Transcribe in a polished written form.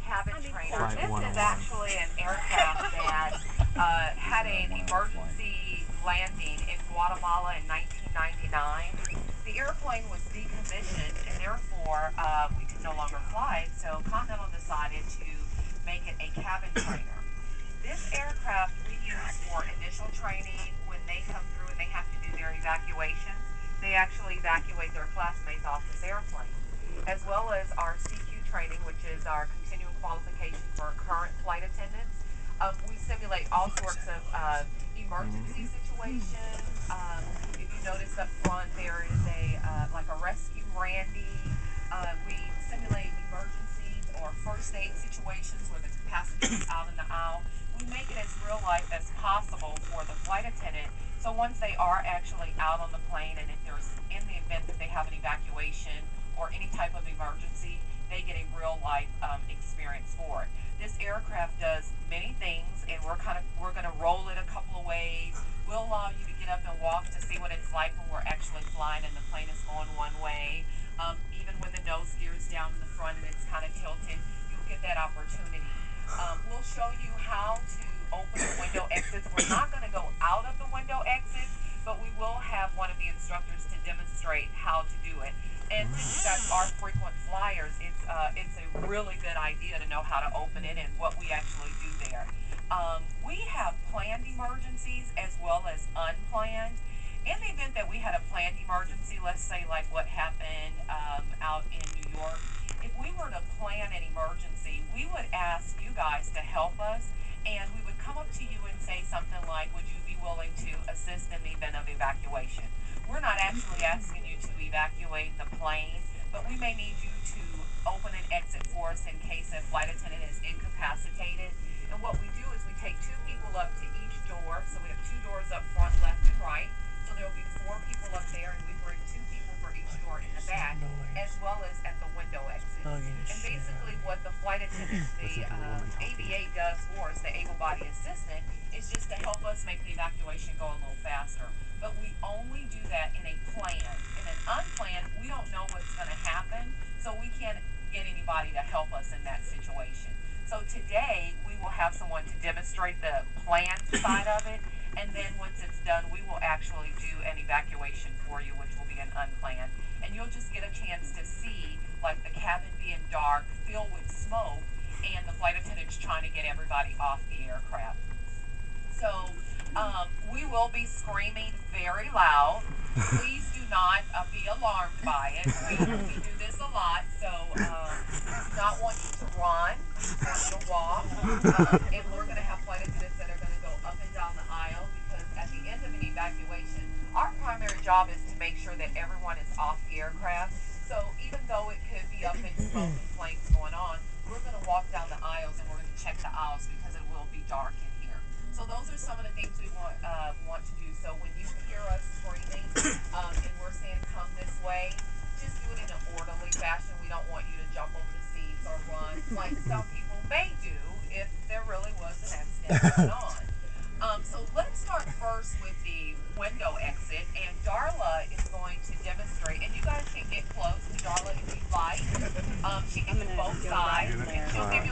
cabin trainer. This is actually an aircraft that had an emergency landing in Guatemala in 1999. The airplane was decommissioned and therefore we could no longer fly it, so Continental decided to make it a cabin trainer. This aircraft we use for initial training when they come through and they have to do their evacuations. They actually evacuate their classmates off this airplane, as well as our CQ training, which is our continuing qualification for current flight attendants. We simulate all sorts of emergency situations. If you notice up front, there is like a rescue Randy. We simulate emergencies or first aid situations where the passenger is out in the aisle. We make it as real life as possible for the flight attendant. So once they are actually out on the plane, and if there's in the event that they have an evacuation or any type of emergency, they get a real life experience for it. This aircraft does many things, and we're going to roll it a couple of ways. We'll allow you to get up and walk to see what it's like when we're actually flying and the plane is going one way. Even when the nose gear is down in the front and it's kind of tilted, you'll get that opportunity. We'll show you how to open the window exits. We're not going to go out of the window exits, but we will have one of the instructors to demonstrate how to do it. And since you guys are frequent flyers, it's a really good idea to know how to open it and what we actually do there. We have planned emergencies as well as unplanned. In the event that we had a planned emergency, let's say like what happened out in New York, if we were to plan an emergency, we would ask you guys to help us, and we would come up to you and say something like, would you be willing to assist in the event of evacuation? We're not actually asking you to evacuate the plane, but we may need you to open an exit for us in case a flight attendant is incapacitated. And what we do is we take 2 people up to each door, so we have 2 doors up front, left and right. So there will be 4 people up there, and we bring 2 people for each door in the back, as well as at the window exit. And basically what the flight attendant, the ABA does for us, the able-bodied assistant, is just to help us make the evacuation go a little faster. But we only do that in a plan. In an unplanned, we don't know what's going to happen, so we can't get anybody to help us in that situation. So today, we will have someone to demonstrate the planned side of it, and then once it's done, we will actually do an evacuation for you, which will be an unplanned. And you'll just get a chance to see, like, the cabin being dark, filled with smoke, and the flight attendants trying to get everybody off the aircraft. So, we will be screaming very loud. Please do not be alarmed by it. We do this a lot, so we do not want you to run. We just want you to walk. And we're going to have flight attendants that are going to go up and down the aisle, because at the end of an evacuation, our primary job is to make sure that everyone is off the aircraft. So even though it could be up in smoke and flames going on, we're going to walk down the aisles and we're going to check the aisles because it will be dark in here. So those are some of the things we want to do. So when you hear us screaming and we're saying come this way, just do it in an orderly fashion. We don't want you to jump over the seats or run like some people may do if there really was an accident going on. So let's start first with the window exit, and Darla is going to demonstrate, and you guys can get close to Darla if you'd like. She can do both sides, and she'll give you